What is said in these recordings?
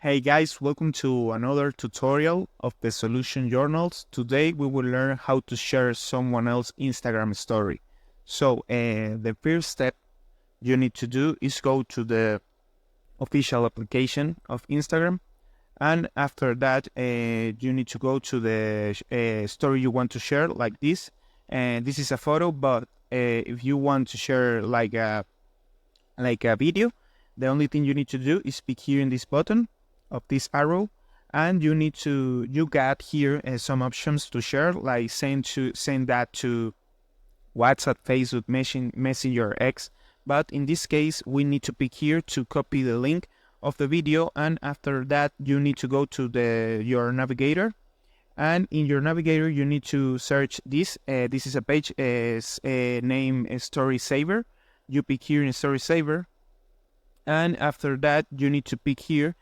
Hey guys, welcome to another tutorial of the Solution Journals. Today we will learn how to share someone else's Instagram story. The first step you need to do is go to the official application of Instagram, and after that you need to go to the story you want to share, like this. And this is a photo, but if you want to share like a video, the only thing you need to do is click here in this button of this arrow, and you got here some options to share, like send that to WhatsApp, Facebook, Messenger, X. But in this case, we need to pick here to copy the link of the video, and after that, you need to go to your navigator, and in your navigator, you need to search this. This is a page named Story Saver. You pick here in Story Saver, and after that, you need to pick here,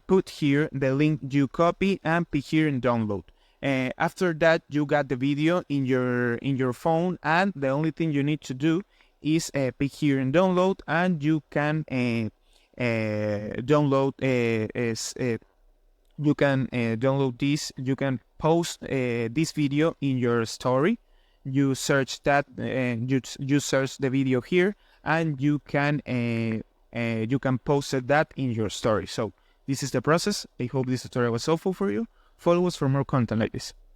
put here the link you copy, and pick here and download. After that, you got the video in your phone, and the only thing you need to do is pick here and download, and you can download download this. You can post this video in your story. You search that, you search the video here, and you can post that in your story. So this is the process. I hope this tutorial was helpful for you. Follow us for more content like this.